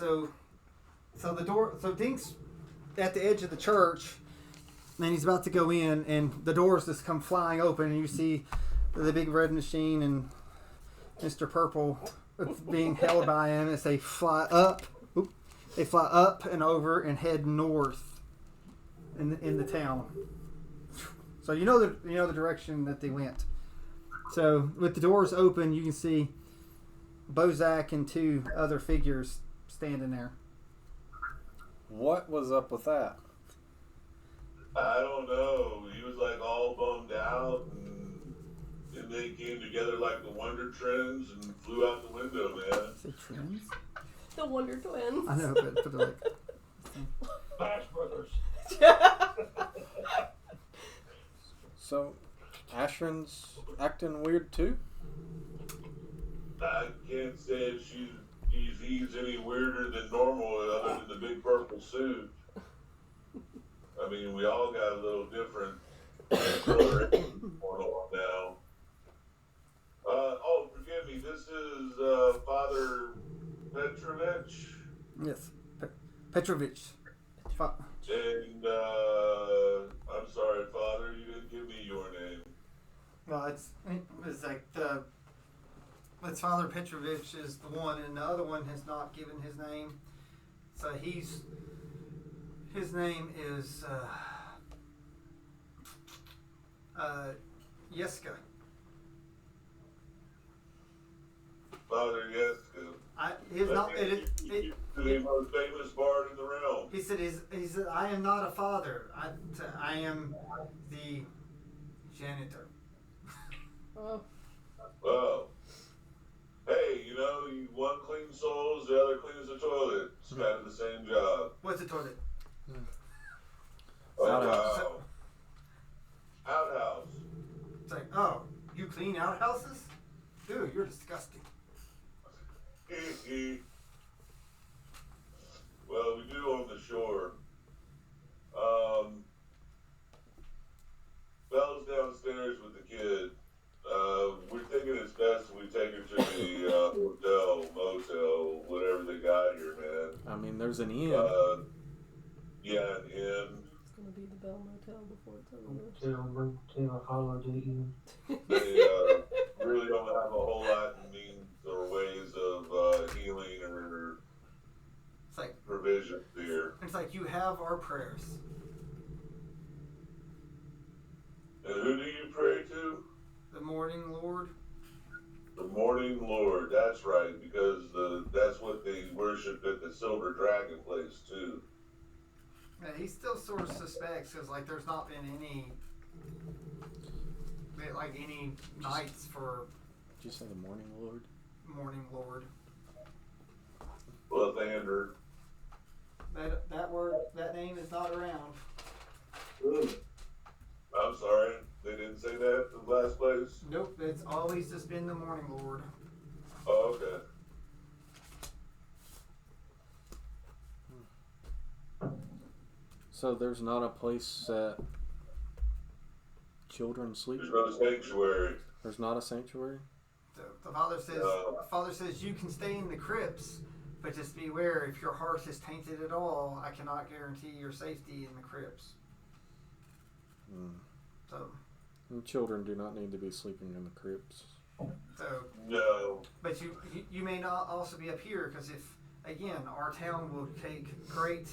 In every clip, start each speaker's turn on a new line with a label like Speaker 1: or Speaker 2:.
Speaker 1: So the door. So Dink's at the edge of the church, and he's about to go in, and the doors just come flying open, and you see the big red machine and Mr. Purple being held by him as they fly up. They fly up and over and head north in the town. So you know the direction that they went. So with the doors open, you can see Bozak and two other figures standing there.
Speaker 2: What was up with that?
Speaker 3: I don't know. He was like all bummed out, and they came together like the Wonder Twins and flew out the window, man.
Speaker 1: Say twins?
Speaker 4: The Wonder Twins.
Speaker 1: I know, but like
Speaker 5: Bash Brothers.
Speaker 2: So, Ashren's acting weird too?
Speaker 3: I can't say if he's any weirder than normal other than the big purple suit. I mean, we all got a little different going on now. Oh, forgive me, this is Father Petrovich.
Speaker 1: yes, Petrovich.
Speaker 3: And I'm sorry, Father, you didn't give me your name.
Speaker 1: Well, it's like it's Father Petrovich is the one, and the other one has not given his name. So his name is Yeska.
Speaker 3: Father Yeska. The most famous bard in the realm.
Speaker 1: He said, I am not a father. I am the janitor.
Speaker 4: Oh.
Speaker 3: Oh. Hey, one cleans souls, the other cleans the toilet. It's kind of the same job.
Speaker 1: What's the toilet?
Speaker 3: Oh,
Speaker 2: Outhouse.
Speaker 3: wow. Outhouse.
Speaker 1: It's like, oh, you clean outhouses? Dude, you're disgusting.
Speaker 3: Well, we do on the shore. Belle's downstairs with the kid. We're thinking it's best if we take her to the hotel, motel, whatever they got here, man.
Speaker 2: I mean, there's an inn.
Speaker 3: Yeah, an inn.
Speaker 4: It's gonna be the Bell Motel before it's over.
Speaker 5: Motel, Holiday Inn.
Speaker 3: They really don't have a whole lot of means or ways of healing or
Speaker 1: It's like
Speaker 3: provision here.
Speaker 1: it's like you have our prayers.
Speaker 3: And who do you pray to?
Speaker 1: The morning Lord.
Speaker 3: The Morning Lord. That's right, because that's what they worship at the Silver Dragon place too.
Speaker 1: Yeah, he still sort of suspects because like there's not been any nights for
Speaker 2: Did you say the Morning Lord?
Speaker 1: morning Lord.
Speaker 3: Lathander.
Speaker 1: That name is not around.
Speaker 3: I'm sorry, they didn't say that in the last place?
Speaker 1: Nope, it's always just been the morning Lord.
Speaker 3: Oh, okay.
Speaker 2: So there's not a place that children sleep?
Speaker 3: There's not a sanctuary.
Speaker 2: There's not a sanctuary?
Speaker 1: The father says you can stay in the crypts, but just beware if your heart is tainted at all. I cannot guarantee your safety in the crypts. So.
Speaker 2: And children do not need to be sleeping in the crypts.
Speaker 1: So.
Speaker 3: No.
Speaker 1: But you may not also be up here because if again our town will take a great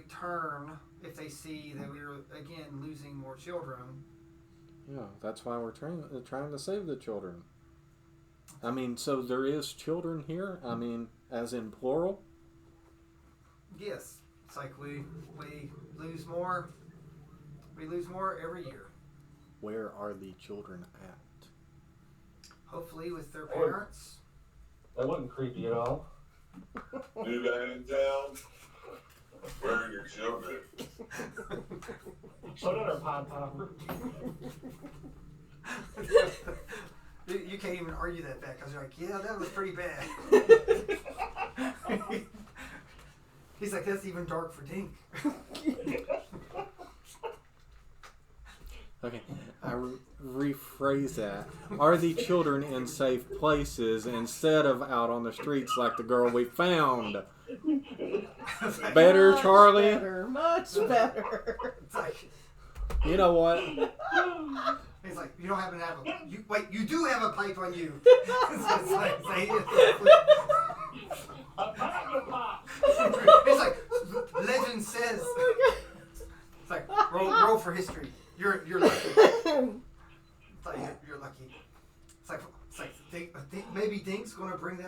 Speaker 1: turn if they see that we're again losing more children.
Speaker 2: Yeah, that's why we're trying to save the children. I mean, so there is children here? I mean, as in plural?
Speaker 1: Yes. It's like we lose more. We lose more every year.
Speaker 2: Where are the children at?
Speaker 1: Hopefully with their parents.
Speaker 5: That wasn't creepy at all.
Speaker 3: New guy in town? Where are your children?
Speaker 5: Put on our pod popper.
Speaker 1: You can't even argue that back because you're like, yeah, that was pretty bad. He's like, that's even dark for Dink.
Speaker 2: Okay, rephrase that. Are the children in safe places instead of out on the streets like the girl we found? Better,
Speaker 4: Much
Speaker 2: Charlie?
Speaker 4: Better, much better.
Speaker 1: It's like,
Speaker 2: You know what?
Speaker 1: he's like, you don't happen to have a. You do have a pipe on you. It's like legend says. It's like roll for history. You're lucky. It's like you're lucky. It's like maybe Dink's gonna bring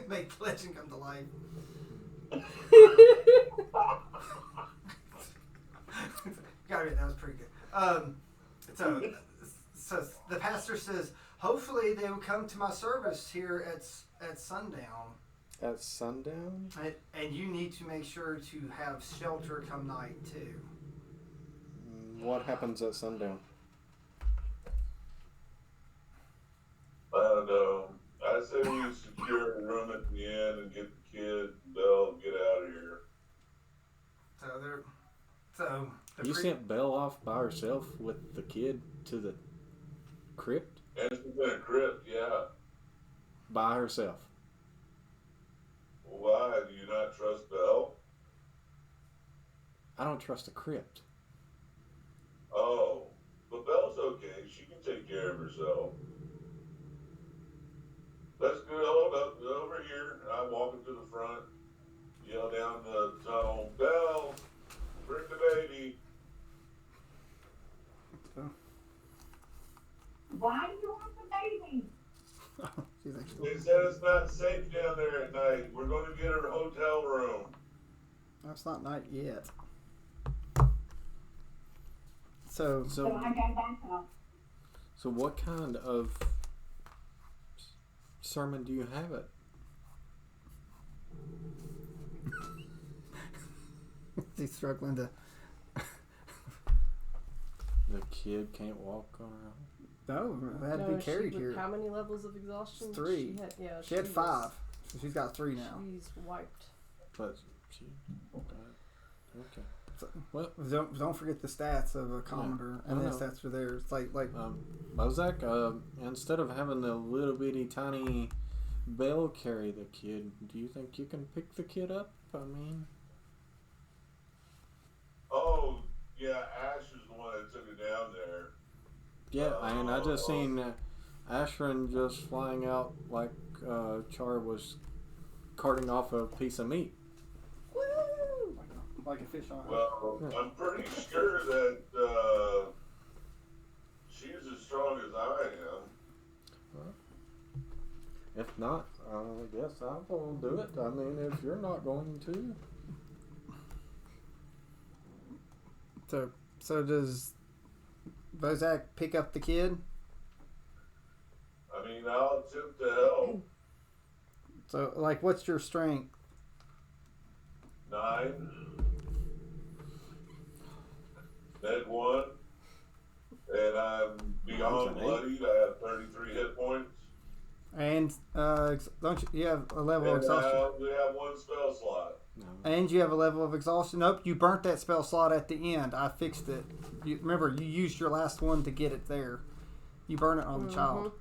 Speaker 1: make legend come to life. Gotta admit, that was pretty good. So the pastor says, hopefully they will come to my service here at sundown.
Speaker 2: At sundown?
Speaker 1: And you need to make sure to have shelter come night too.
Speaker 2: What happens at sundown?
Speaker 3: I don't know. I say we secure a room at the inn and get the kid. They'll get out of here.
Speaker 2: You sent Belle off by herself with the kid to the crypt?
Speaker 3: And she's in a crypt, yeah.
Speaker 2: By herself?
Speaker 3: Why? Do you not trust Belle?
Speaker 2: I don't trust a crypt.
Speaker 3: Oh, but Belle's okay. She can take care of herself. Let's go. Hold up. Over here. I'm walking to the front. Yell down the tunnel. Belle, bring the baby.
Speaker 6: Why do you want the baby?
Speaker 1: She's like,
Speaker 3: They said it's not safe down there at night. We're going to get her a hotel room.
Speaker 1: that's not night yet. So
Speaker 6: So I got back up.
Speaker 2: So what kind of sermon do you have it?
Speaker 1: he's struggling to.
Speaker 2: The kid can't walk around.
Speaker 1: No, it had to be carried here.
Speaker 4: How many levels of exhaustion?
Speaker 1: 3. She had 5. So she's got 3 now.
Speaker 4: She's wiped.
Speaker 2: But she... Okay.
Speaker 1: So,
Speaker 2: Well,
Speaker 1: don't forget the stats of a commoner, and
Speaker 2: I
Speaker 1: the
Speaker 2: know.
Speaker 1: stats are there. It's like
Speaker 2: Bozak, instead of having the little bitty tiny Belle carry the kid, do you think you can pick the kid up? I mean...
Speaker 3: Oh, yeah, Ash is the one that took it down there.
Speaker 2: Yeah, and I just seen Ashran just flying out like Char was carting off a piece of meat.
Speaker 4: Woo!
Speaker 1: like a fish on.
Speaker 3: Well, I'm pretty sure that she's as strong as I am.
Speaker 2: If not, I guess I will do it. I mean, if you're not going to.
Speaker 1: So does Bozak pick up the kid?
Speaker 3: I mean, I'll attempt to help.
Speaker 1: So, like, what's your strength?
Speaker 3: 9. Ned 1. And I'm beyond bloodied. I have 33 hit points.
Speaker 1: And don't you have a level of
Speaker 3: And
Speaker 1: exhaustion?
Speaker 3: we have 1 spell slot.
Speaker 2: No.
Speaker 1: And you have a level of exhaustion? Nope, you burnt that spell slot at the end. I fixed it. Remember, you used your last one to get it there. You burn it on the child.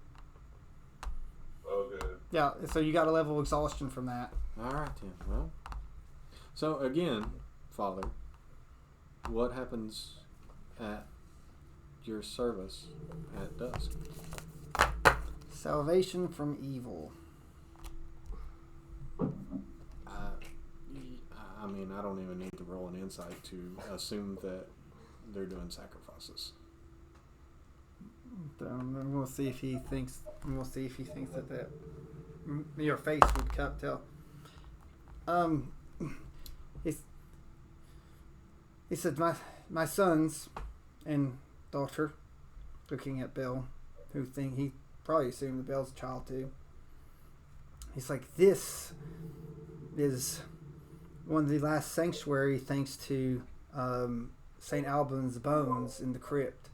Speaker 3: Okay.
Speaker 1: Yeah, so you got a level of exhaustion from that.
Speaker 2: All right then. Well, so again, Father, what happens at your service at dusk?
Speaker 1: Salvation from evil.
Speaker 2: I mean, I don't even need to roll an insight to assume that they're doing sacrifices.
Speaker 1: We'll see if he thinks. We'll see if he thinks that your face would tell. He said, my sons and daughter, looking at Bill, who he probably assumed that Bill's a child too. He's like, this is one of the last sanctuary thanks to St. Albans' bones in the crypt.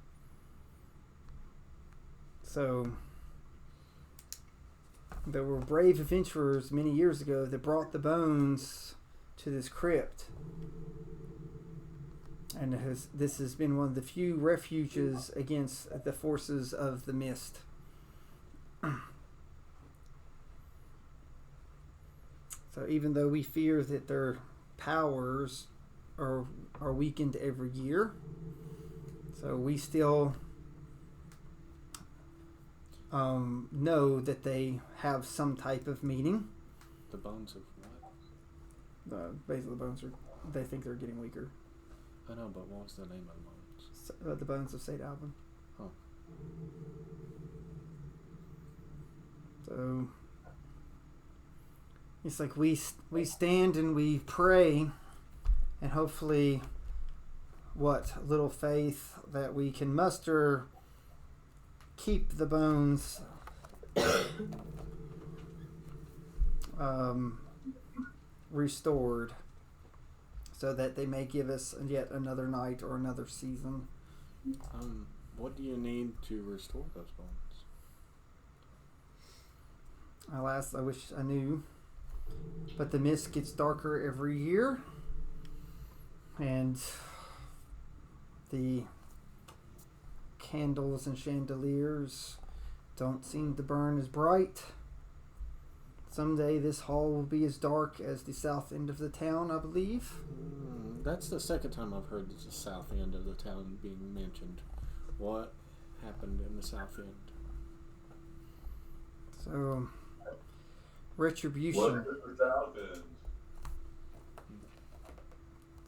Speaker 1: So there were brave adventurers many years ago that brought the bones to this crypt. And this has been one of the few refuges against the forces of the mist. So even though we fear that their powers are weakened every year, so we still know that they have some type of meaning.
Speaker 2: The bones of what?
Speaker 1: Basically, the bones they think they're getting weaker.
Speaker 2: I know, but what was the name of the bones?
Speaker 1: The bones of St. Alban.
Speaker 2: Oh.
Speaker 1: So it's like we stand and we pray, and hopefully what little faith that we can muster keep the bones restored, so that they may give us yet another night or another season.
Speaker 2: What do you need to restore those bones?
Speaker 1: Alas, I wish I knew. But the mist gets darker every year, and the candles and chandeliers don't seem to burn as bright. Someday this hall will be as dark as the south end of the town, I believe.
Speaker 2: That's the second time I've heard the south end of the town being mentioned. What happened in the south end?
Speaker 1: So, retribution.
Speaker 3: What is the south end?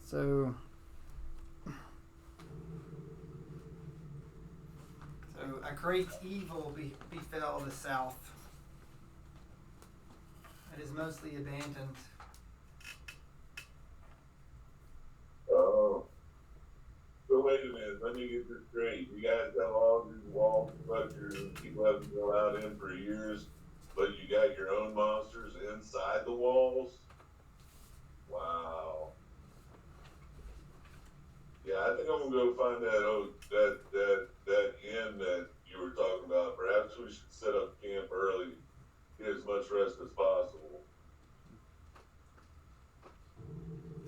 Speaker 1: So a great evil befell the south. It is mostly abandoned.
Speaker 3: Oh. So wait a minute, let me get this straight. You guys got all these wall structures and people haven't been allowed in for years, but you got your own monsters inside the walls? Wow. Yeah, I think I'm gonna go find that inn that you were talking about. Perhaps we should set up camp early, get as much rest as possible.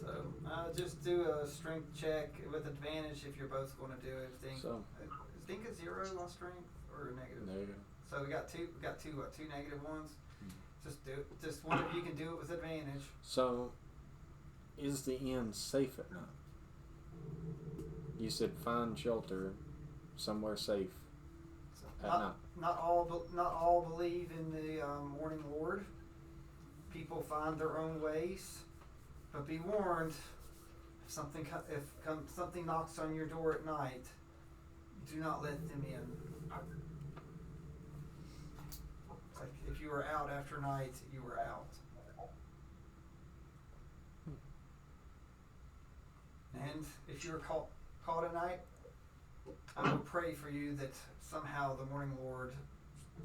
Speaker 1: So just do a strength check with advantage if you're both going to do it. Is Dink a 0 on strength or a negative?
Speaker 2: Negative.
Speaker 1: So we got two negative ones. Just do it. Just one of you can do it with advantage.
Speaker 2: So, is the inn safe at night? You said find shelter somewhere safe at night.
Speaker 1: Not all believe in the Morning Lord. People find their own ways, but be warned: if something knocks on your door at night, do not let them in. It's like if you were out after night, you were out. And if you were caught at night, I will pray for you that somehow the Morning Lord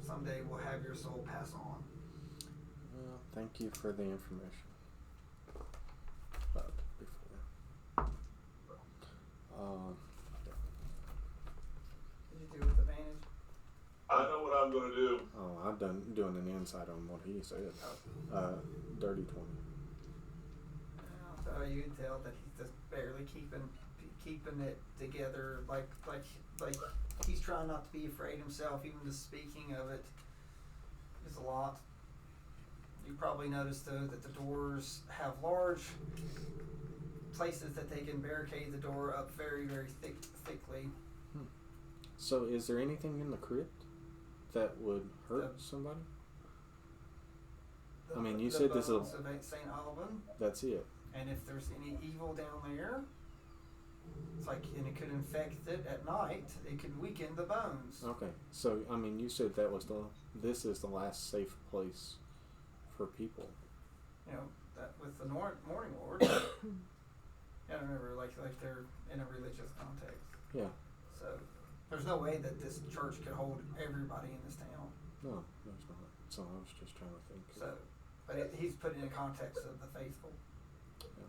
Speaker 1: someday will have your soul pass on.
Speaker 2: Well, thank you for the information. But before,
Speaker 1: Did you do it with advantage?
Speaker 3: I know what I'm gonna do.
Speaker 2: oh, I've done doing an insight on what he said. Dirty 20.
Speaker 1: So you can tell that he's just barely keeping it together. Like he's trying not to be afraid himself. Even just speaking of it is a lot. You probably noticed though that the doors have large places that they can barricade the door up very, very thickly.
Speaker 2: So, is there anything in the crypt that would hurt somebody? I mean, you said this is
Speaker 1: St. Alban.
Speaker 2: That's it.
Speaker 1: And if there's any evil down there, it's like, and it could infect it at night. It could weaken the bones.
Speaker 2: Okay, so I mean, you said this is the last safe place for people.
Speaker 1: You know, that with the Morning Lord. Yeah, remember, like they're in a religious context.
Speaker 2: Yeah.
Speaker 1: So there's no way that this church could hold everybody in this town.
Speaker 2: No, there's not. So I was just trying to think.
Speaker 1: So, but he's put it in context of the faithful.
Speaker 2: Yeah.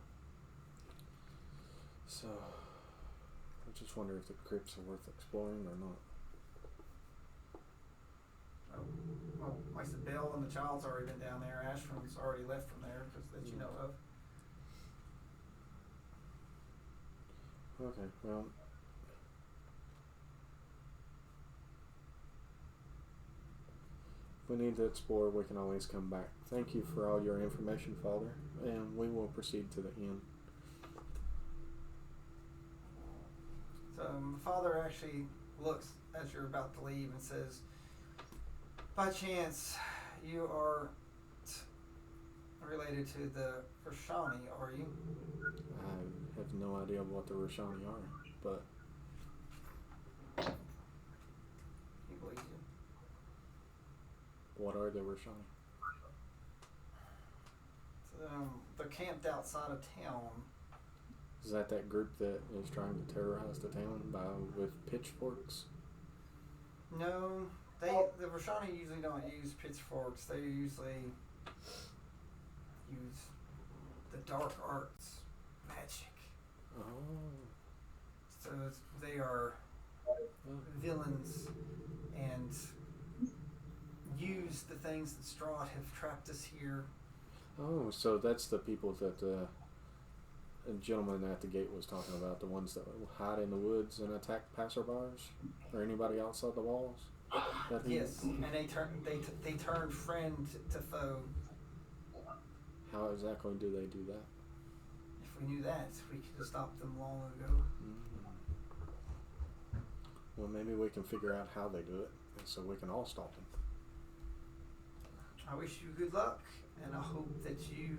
Speaker 2: So I just wonder if the crypts are worth exploring or not.
Speaker 1: Well, like I said, Bill and the child's already been down there. Ashram's already left from there, because that you know of.
Speaker 2: Okay, well. If we need to explore, we can always come back. Thank you for all your information, Father, and we will proceed to the end.
Speaker 1: So the father actually looks as you're about to leave and says, by chance, you are related to the Roshani, are you?
Speaker 2: I have no idea what the Roshani are, but
Speaker 1: He believes you.
Speaker 2: what are the Roshani?
Speaker 1: They're camped outside of town.
Speaker 2: Is that group that is trying to terrorize the town with pitchforks?
Speaker 1: No, the Roshani usually don't use pitchforks. They usually use the dark arts, magic.
Speaker 2: Oh.
Speaker 1: So they are villains and use the things that Strahd have trapped us here.
Speaker 2: Oh, so that's the people that the gentleman at the gate was talking about, the ones that hide in the woods and attack passerbys or anybody outside the walls?
Speaker 1: Yes, and they turn friend to foe.
Speaker 2: How exactly do they do that?
Speaker 1: If we knew that, we could have stopped them long ago.
Speaker 2: Well, maybe we can figure out how they do it, and so we can all stop them.
Speaker 1: I wish you good luck, and I hope that you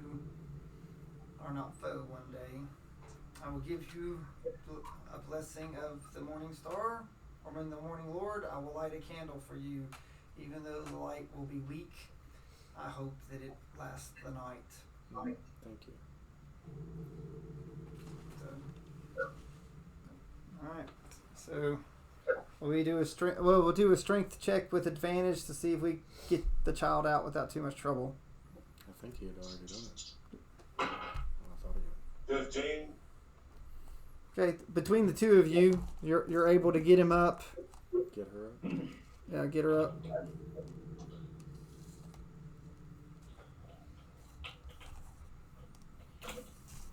Speaker 1: are not foe one day. I will give you a blessing of the morning star, or in the morning Lord. I will light a candle for you, even though the light will be weak. I hope that it lasts the night.
Speaker 2: Thank you.
Speaker 1: All right. So we'll do a strength check with advantage to see if we get the child out without too much trouble.
Speaker 2: I think he had already done it. I thought he had.
Speaker 3: 15.
Speaker 1: Okay, between the two of you, you're able to get him up.
Speaker 2: Get her up.
Speaker 1: Yeah, get her up.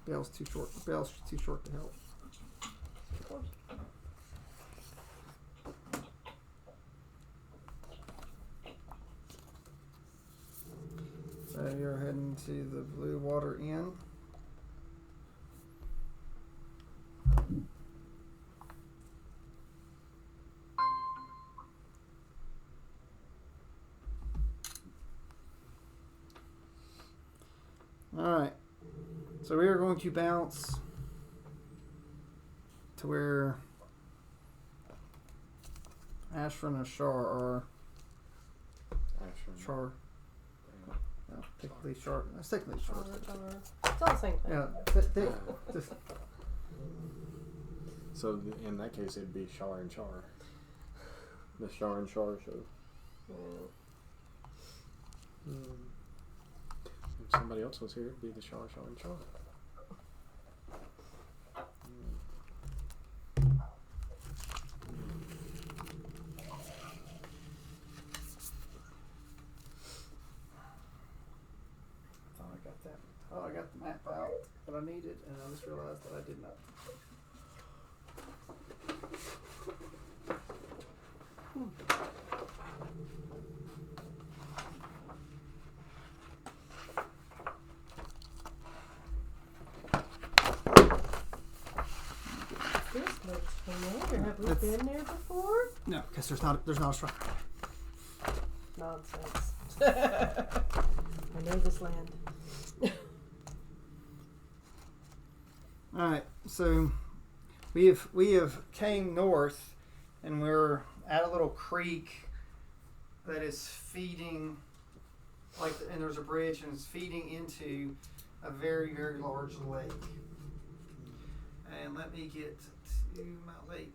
Speaker 1: Bell's too short. Bell's too short to help. So you're heading to the Blue Water Inn. Alright. So we are going to bounce to where Ashran and Shar are.
Speaker 2: Ashram.
Speaker 1: Shar. No, technically Shar. It's technically Shar.
Speaker 4: It's all the same thing.
Speaker 1: Yeah. Just,
Speaker 2: So in that case, it'd be Shar and Char. The Shar and Char show. If somebody else was here, it'd be the Shar and Char.
Speaker 1: I got the map out that I needed, and I just realized that I did not.
Speaker 4: This looks familiar. Have we been there before?
Speaker 1: No, because there's not a shrine.
Speaker 4: Nonsense. I know this land.
Speaker 1: All right, so we have came north, and we're at a little creek that is feeding, and there's a bridge, and it's feeding into a very, very large lake. And let me get to my lake.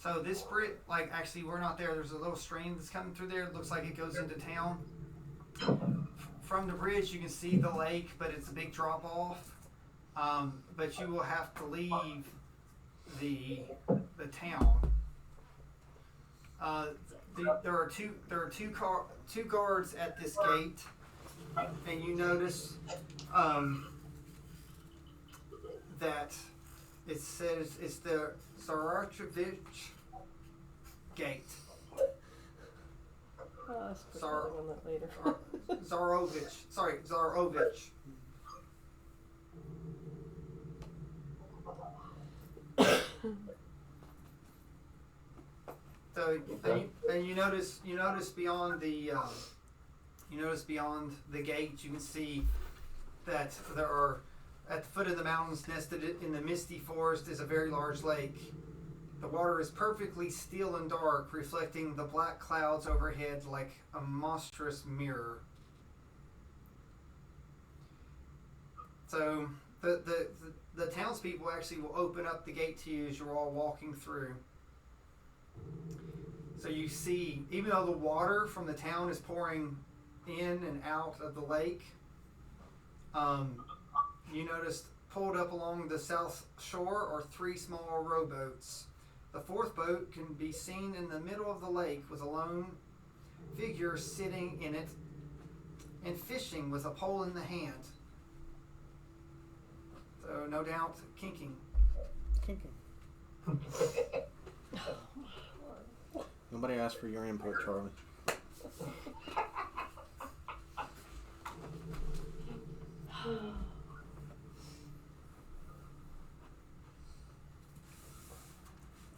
Speaker 1: So this bridge, actually we're not there. There's a little stream that's coming through there. It looks like it goes into town. From the bridge, you can see the lake, but it's a big drop off. But you will have to leave the town. There are two guards at this gate, and you notice that it says it's the Zarachevich gate.
Speaker 4: I'll ask for something on that later.
Speaker 1: Zarovich. So and you notice beyond the gate, you can see that there are, at the foot of the mountains, nested in the misty forest, is a very large lake. The water is perfectly still and dark, reflecting the black clouds overhead like a monstrous mirror. So the townspeople actually will open up the gate to you as you're all walking through. So you see, even though the water from the town is pouring in and out of the lake, you noticed pulled up along the south shore are 3 small rowboats. The 4th boat can be seen in the middle of the lake with a lone figure sitting in it and fishing with a pole in the hand. So no doubt kinking.
Speaker 2: Nobody asked for your input, Charlie.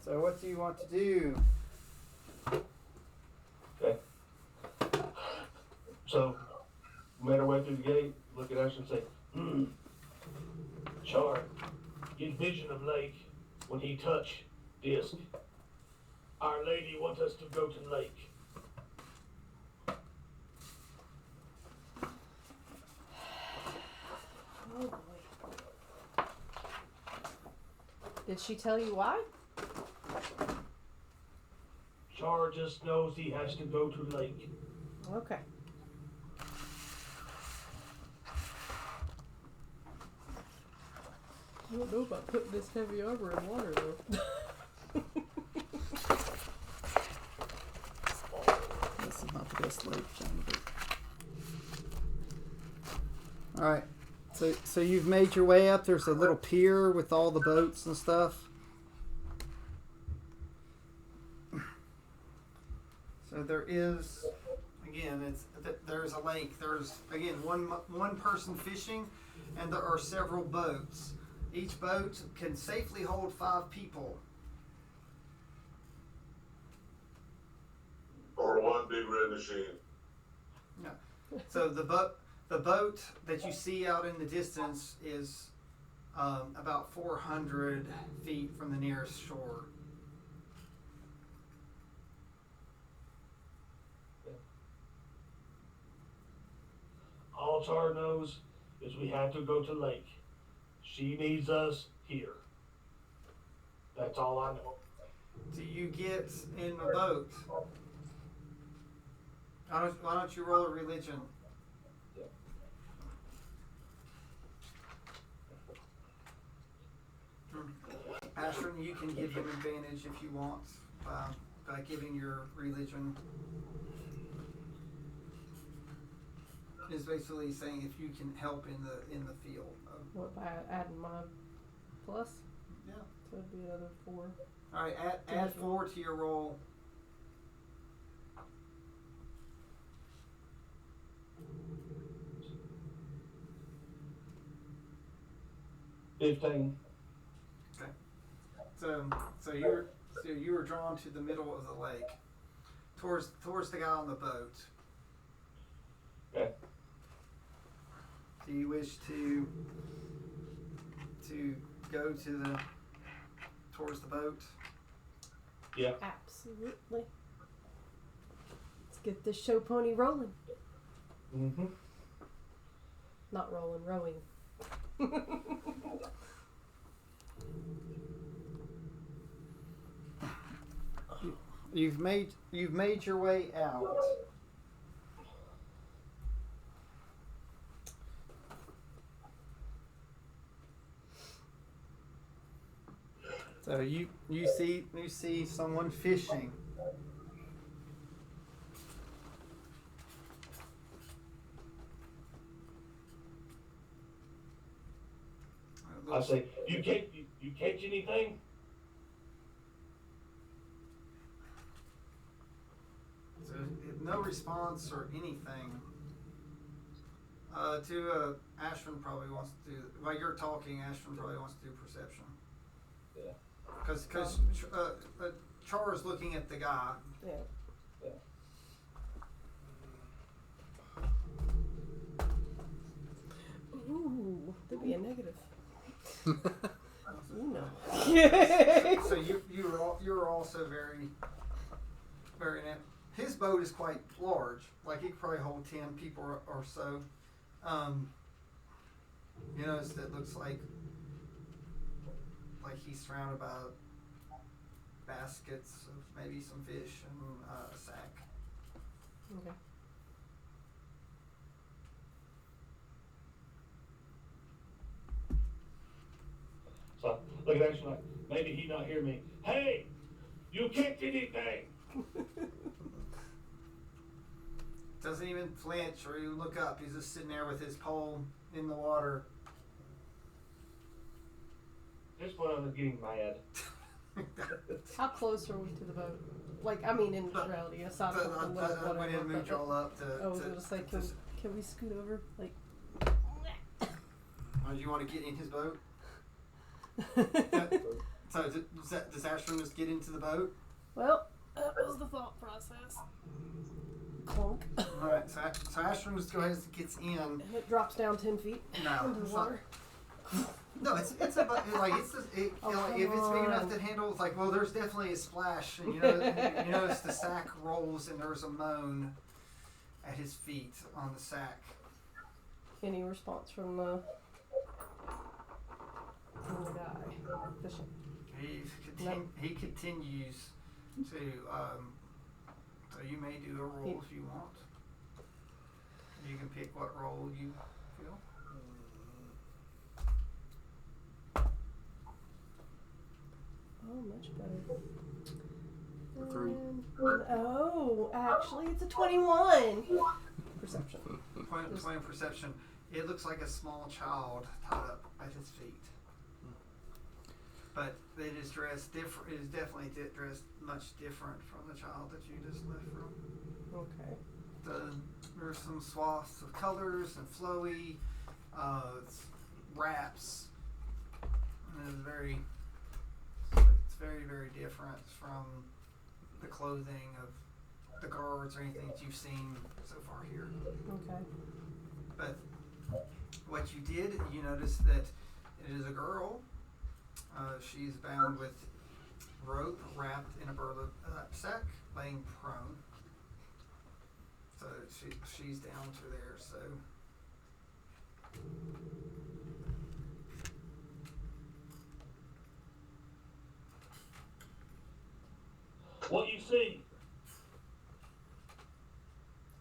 Speaker 1: So what do you want to do?
Speaker 5: Okay. So, we made our way through the gate, look at us and say, Char, get vision of lake when he touch disc. Our Lady wants us to go to lake.
Speaker 4: Oh boy. Did she tell you why?
Speaker 5: Char just knows he has to go to lake.
Speaker 4: Okay. I don't know about putting this heavy armor in water though.
Speaker 1: This is not the best lake, John. All right. So you've made your way up. There's a little pier with all the boats and stuff. So there is, again, there's a lake. There's, again, one person fishing, and there are several boats. Each boat can safely hold 5 people.
Speaker 3: Or one big red machine.
Speaker 1: Yeah. So the boat that you see out in the distance is about 400 feet from the nearest shore.
Speaker 5: All Char knows is we have to go to lake. She needs us here. That's all I know.
Speaker 1: Do you get in the boat? Why don't you roll a religion? Ashton, you can give him advantage if you want by giving your religion. Is basically saying if you can help in the field.
Speaker 4: What, by adding my plus?
Speaker 1: Yeah.
Speaker 4: So it'd be another 4.
Speaker 1: All right, add 4 to your roll.
Speaker 5: $15.
Speaker 1: Okay. So you were drawn to the middle of the lake, towards the guy on the boat.
Speaker 5: Okay.
Speaker 1: Do you wish to go towards the boat?
Speaker 5: Yeah.
Speaker 4: Absolutely. Let's get this show pony rolling.
Speaker 5: Mm-hmm.
Speaker 4: Not rolling, rowing.
Speaker 1: You've made your way out. So you see someone fishing.
Speaker 5: I say, you catch anything?
Speaker 1: So no response or anything. Ashton probably wants to do. While you're talking, Ashton probably wants to do perception.
Speaker 5: Yeah.
Speaker 1: Because Char is looking at the guy.
Speaker 4: Yeah. Ooh, there'd be a negative. Ooh, no.
Speaker 1: So you're also very net. His boat is quite large. Like, he could probably hold 10 people or so. You notice that looks like he's surrounded by baskets of maybe some fish and a sack.
Speaker 4: Okay.
Speaker 5: So look at Ashton like, maybe he not hear me. Hey, you catch anything?
Speaker 1: Doesn't even flinch or even look up. He's just sitting there with his pole in the water.
Speaker 5: This one I'm getting mad.
Speaker 4: How close are we to the boat? Like, I mean, in reality, aside from the little
Speaker 1: I went in and moved y'all up to.
Speaker 4: I was just like, can we scoot over? Like,
Speaker 1: do you want to get in his boat? So does Ashton just get into the boat?
Speaker 4: well, that was the thought process. Clunk.
Speaker 1: All right. So Ashton just go ahead and gets in.
Speaker 4: And it drops down 10 feet
Speaker 1: No,
Speaker 4: into the
Speaker 1: it's not.
Speaker 4: water.
Speaker 1: No, it's about like it's just,
Speaker 4: Oh,
Speaker 1: like, if it's big enough
Speaker 4: come
Speaker 1: to handle. It's like, well, there's definitely a splash, and you notice the sack rolls and there's a moan at his feet on the sack.
Speaker 4: Any response from the guy fishing?
Speaker 1: He continues to. So you may do a roll if you want. You can pick what roll you feel.
Speaker 4: Oh, much better.
Speaker 2: A 3.
Speaker 4: Oh, actually, it's a 21. Perception.
Speaker 1: 20 perception. It looks like a small child tied up at his feet. But it is dressed different. It is definitely dressed much different from the child that you just left from.
Speaker 4: Okay.
Speaker 1: There's some swaths of colors and flowy wraps. And it's very, very different from the clothing of the guards or anything that you've seen so far here.
Speaker 4: Okay.
Speaker 1: But what you did, you notice that it is a girl. She's bound with rope wrapped in a burlap sack, laying prone. So she's down to there. So
Speaker 5: What you see?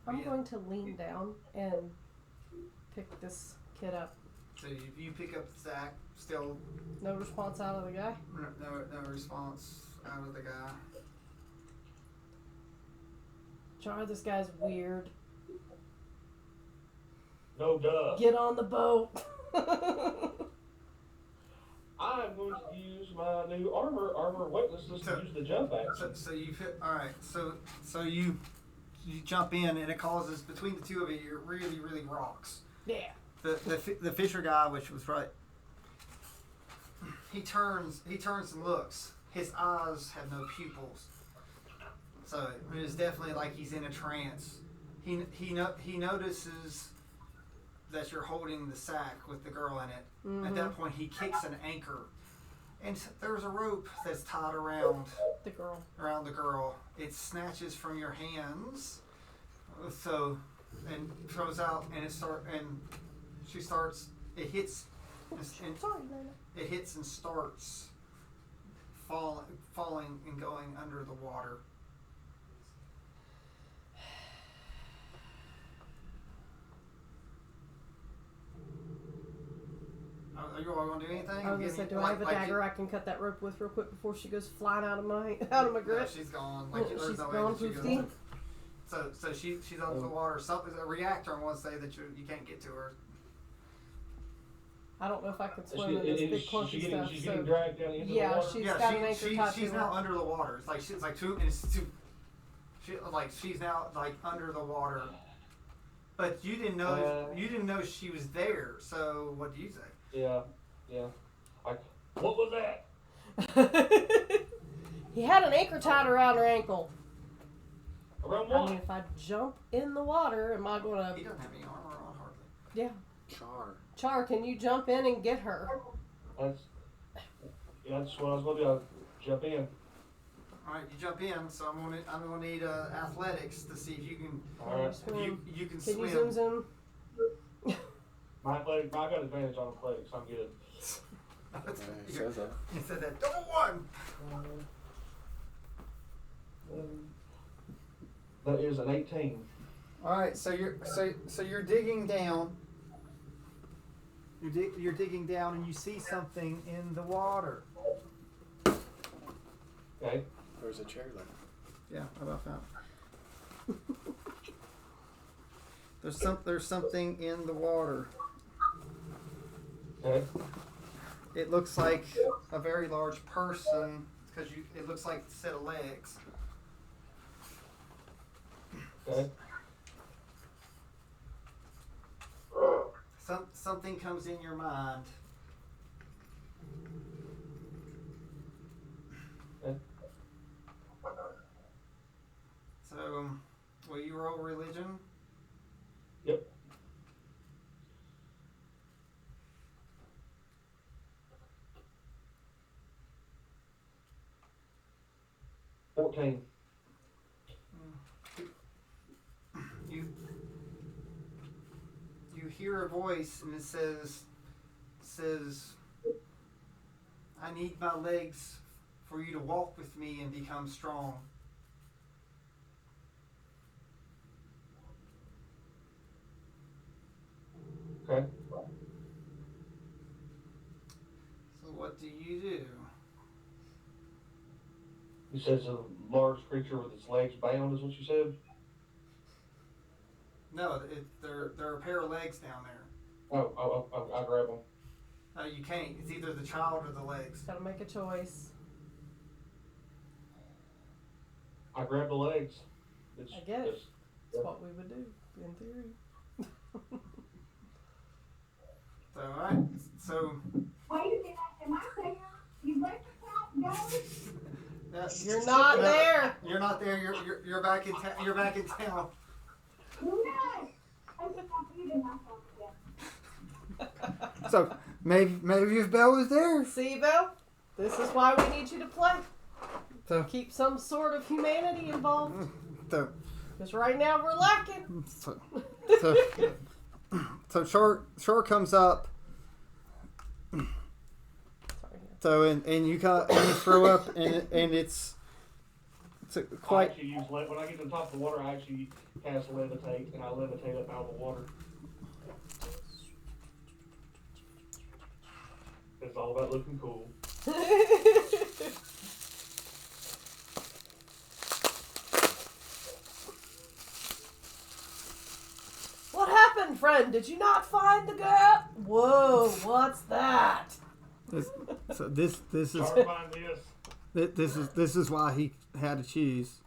Speaker 4: I'm
Speaker 1: Yeah.
Speaker 4: going to lean down and pick this kid up.
Speaker 1: So you pick up the sack, still
Speaker 4: No response out of the guy?
Speaker 1: no response out of the guy.
Speaker 4: Char, this guy's weird.
Speaker 5: No duh.
Speaker 4: Get on the boat.
Speaker 5: I'm going to use my new armor weightlessness to use the jump action.
Speaker 1: So you hit. All right. So you jump in, and it causes between the two of you, it really, really rocks.
Speaker 4: Yeah.
Speaker 1: The fisher guy, which was right. He turns and looks. His eyes have no pupils. So it is definitely like he's in a trance. He notices that you're holding the sack with the girl in it.
Speaker 4: Mm-hmm.
Speaker 1: At that point, he kicks an anchor, and there's a rope that's tied around
Speaker 4: The girl.
Speaker 1: the girl. It snatches from your hands, so and throws out, and she starts. It hits, and
Speaker 4: Sorry, Lena.
Speaker 1: it hits and starts falling and going under the water. Are you all going to do anything?
Speaker 4: I was gonna say, do I have a dagger I can cut that rope with real quick before she goes flying out of my
Speaker 1: No,
Speaker 4: grip?
Speaker 1: she's gone.
Speaker 4: She's
Speaker 1: There's no way
Speaker 4: gone,
Speaker 1: that she goes.
Speaker 4: poofy?
Speaker 1: So she's under the water. Something a reactor wants to say that you can't get to her.
Speaker 4: I don't know if I could swim in this big clunky stuff.
Speaker 5: She's
Speaker 4: So
Speaker 5: getting dragged down into the
Speaker 4: yeah,
Speaker 5: water.
Speaker 4: she's
Speaker 1: Yeah,
Speaker 4: got an anchor tied to
Speaker 1: she's
Speaker 4: her.
Speaker 1: now under the water. It's like two, and it's two. She's now like under the water. But you didn't know she was there. So what do you say?
Speaker 5: Yeah. What was that?
Speaker 4: He had an anchor tied around her ankle.
Speaker 5: Around
Speaker 4: I
Speaker 5: what?
Speaker 4: mean, if I jump in the water, am I gonna?
Speaker 1: He doesn't have any armor on hardly.
Speaker 4: Yeah.
Speaker 2: Char.
Speaker 4: Can you jump in and get her?
Speaker 5: That's what I was gonna do. I'll jump in.
Speaker 1: All right, you jump in. So I'm gonna need athletics to see if you can.
Speaker 5: All right.
Speaker 4: Swim.
Speaker 1: You can
Speaker 4: Can
Speaker 1: swim.
Speaker 4: you zoom?
Speaker 5: I got advantage on athletics. I'm good.
Speaker 2: He says that.
Speaker 1: He said that double one.
Speaker 5: That is an 18.
Speaker 1: All right, so you're digging down. You're digging down, and you see something in the water.
Speaker 5: Okay.
Speaker 2: There's a chair there.
Speaker 1: Yeah, how about that? There's something in the water.
Speaker 5: Okay.
Speaker 1: It looks like a very large person because it looks like a set of legs.
Speaker 5: Okay.
Speaker 1: Something comes in your mind.
Speaker 5: Okay.
Speaker 1: So, will you roll religion?
Speaker 5: Yep.
Speaker 1: You hear a voice and it says, I need my legs for you to walk with me and become strong.
Speaker 5: Okay.
Speaker 1: So what do you do?
Speaker 5: You said it's a large creature with its legs bound, is what you said?
Speaker 1: No, there are a pair of legs down there.
Speaker 5: I grab them.
Speaker 1: You can't. It's either the child or the legs.
Speaker 4: Gotta make a choice.
Speaker 5: I grab the legs.
Speaker 4: I get it. That's what we would do, in theory.
Speaker 1: So, all right. So,
Speaker 6: Wait a minute, am I there? You let the cat go?
Speaker 4: You're not there.
Speaker 1: You're not there. You're back in you're back in town.
Speaker 6: No. I just want you to knock on the
Speaker 1: So maybe if Belle was there.
Speaker 4: See, Belle? This is why we need you to play.
Speaker 1: So
Speaker 4: Keep some sort of humanity involved.
Speaker 1: so
Speaker 4: Because right now we're lacking.
Speaker 1: so Shar comes up.
Speaker 4: Sorry.
Speaker 1: So and you throw up and it's quite.
Speaker 5: I actually use when I get to the top of the water. I actually cast levitate, and I levitate up out of the water. It's all about looking cool.
Speaker 4: What happened, friend? Did you not find the girl? Whoa, what's that?
Speaker 1: This is
Speaker 5: Sorry about this.
Speaker 1: this is why he had to choose.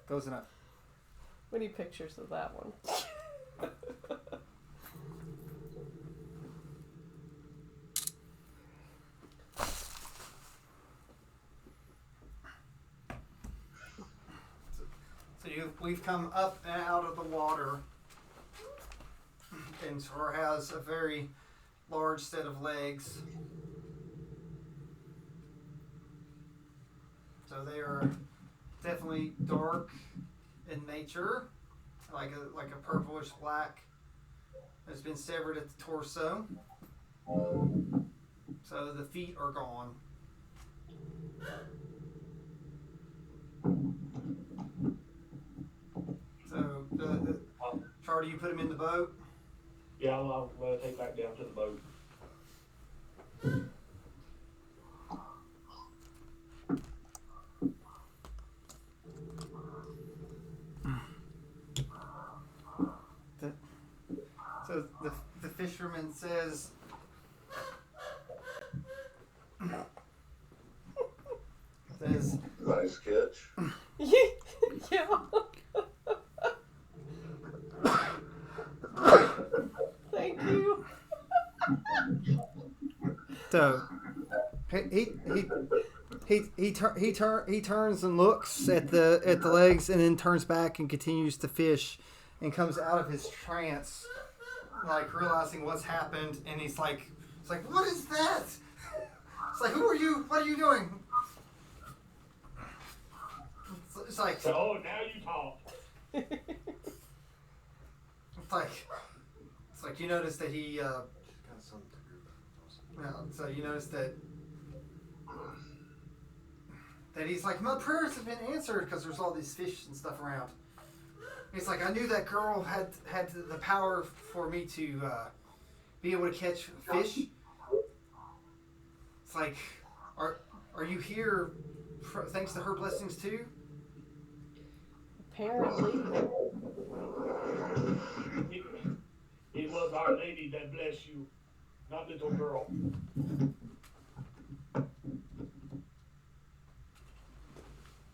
Speaker 1: Goes enough.
Speaker 4: We need pictures of that one.
Speaker 1: So we've come up and out of the water, and Tor has a very large set of legs. So they are definitely dark in nature, like a purplish black. Has been severed at the torso. So the feet are gone. So Char, do you put him in the boat?
Speaker 5: Yeah, I'll levitate back down to the boat.
Speaker 1: says,
Speaker 3: Nice catch.
Speaker 4: Yeah. Thank you.
Speaker 1: so he turns and looks at the legs, and then turns back and continues to fish, and comes out of his trance, like realizing what's happened, and it's like, what is that? It's like, who are you? What are you doing? It's like,
Speaker 5: So, now you talk.
Speaker 1: it's like you notice that he. So you notice that he's like, my prayers have been answered because there's all these fish and stuff around. It's like, I knew that girl had the power for me to be able to catch fish. It's like, are you here thanks to her blessings too?
Speaker 4: Apparently.
Speaker 5: It was Our Lady that blessed you, not little girl.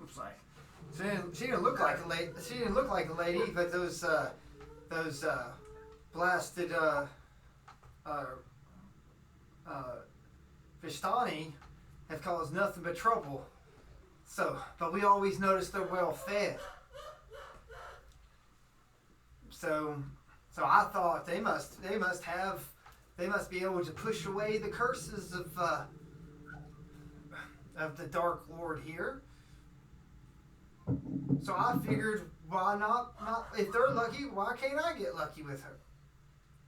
Speaker 1: It's like, she didn't look like a lady. She didn't look like a lady, but those blasted Vistani have caused nothing but trouble. So, but we always notice they're well fed. So I thought they must be able to push away the curses of the Dark Lord here. So I figured, why not? If they're lucky, why can't I get lucky with her?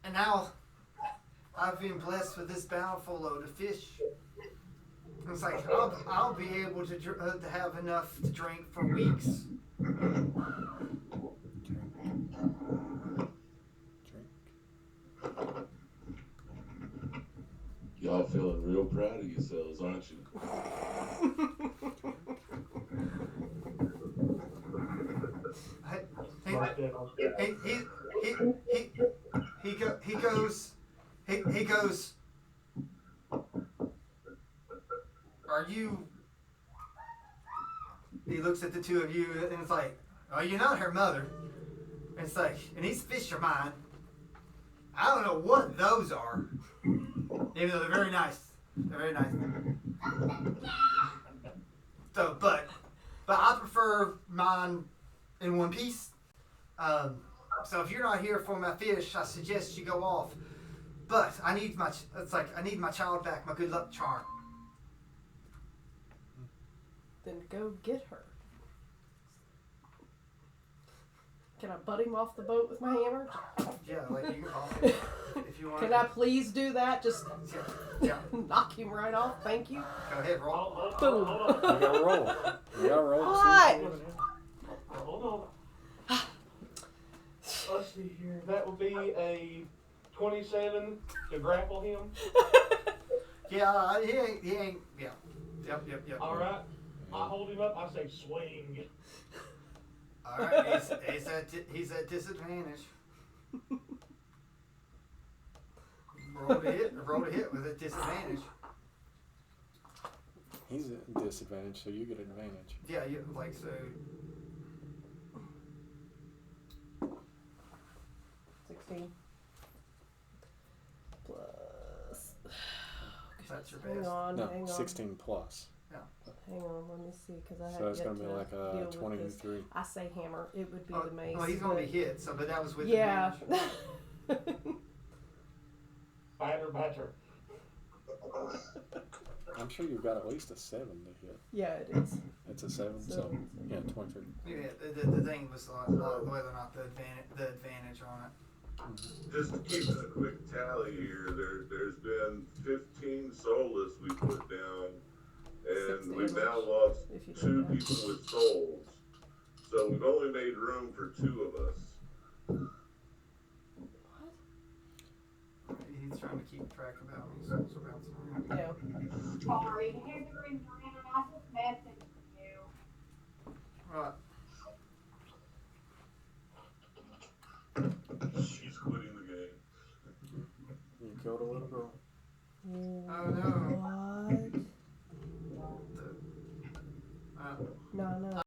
Speaker 1: And now I've been blessed with this bountiful load of fish. It's like, I'll be able to have enough to drink for weeks.
Speaker 3: Y'all feeling real proud of yourselves, aren't you?
Speaker 1: He goes, are you? He looks at the two of you and it's like, oh, you're not her mother. And it's like, and these fish are mine. I don't know what those are, even though they're very nice. They're very nice. So, but I prefer mine in one piece. So if you're not here for my fish, I suggest you go off. But I need my child back, my good luck charm.
Speaker 4: Then go get her. Can I butt him off the boat with my hammer?
Speaker 1: Yeah, like you if you want.
Speaker 4: Can I please do that? Just
Speaker 1: Yeah.
Speaker 4: knock him right off. Thank you.
Speaker 1: Go ahead, roll.
Speaker 4: Boom.
Speaker 2: You gotta roll. You gotta roll.
Speaker 4: What?
Speaker 5: Hold on. Let's see here. That would be a 27 to grapple him.
Speaker 1: Yeah, he ain't. Yeah. Yep.
Speaker 5: All right. I hold him up. I say swing.
Speaker 1: All right. He's at disadvantage. Roll to hit with a disadvantage.
Speaker 2: He's at disadvantage, so you get an advantage.
Speaker 1: Yeah, you like so.
Speaker 4: 16. Plus.
Speaker 1: That's your
Speaker 4: Hang
Speaker 1: best.
Speaker 4: on.
Speaker 2: No,
Speaker 4: Hang on.
Speaker 2: 16 plus.
Speaker 4: Hang on. Let me see, because I
Speaker 2: So
Speaker 4: have
Speaker 2: it's
Speaker 4: yet
Speaker 2: gonna be
Speaker 4: to
Speaker 2: like
Speaker 4: deal
Speaker 2: a
Speaker 4: with this.
Speaker 2: 23.
Speaker 4: I say hammer. It would be
Speaker 1: Oh,
Speaker 4: the mace.
Speaker 1: well, he's gonna
Speaker 4: but-
Speaker 1: be hit. So, but that was with
Speaker 4: Yeah.
Speaker 1: advantage.
Speaker 5: Batter.
Speaker 2: I'm sure you've got at least a 7 to hit.
Speaker 4: Yeah, it is.
Speaker 2: It's a 7, so yeah, 23.
Speaker 1: Yeah, the thing was whether or not the advantage on it.
Speaker 3: Just to keep a quick tally here, there's been 15 soulless we put down, and
Speaker 4: 6
Speaker 3: we've now
Speaker 4: damage,
Speaker 3: lost
Speaker 4: if you
Speaker 3: 2
Speaker 4: do that.
Speaker 3: people with souls. So we've only made room for 2 of us.
Speaker 1: He's trying to keep track of how many souls are bouncing around.
Speaker 4: Yeah.
Speaker 6: Sorry, Heather and Brandon, I just messaged you.
Speaker 1: Right.
Speaker 3: She's quitting the game.
Speaker 2: You go
Speaker 4: No, no.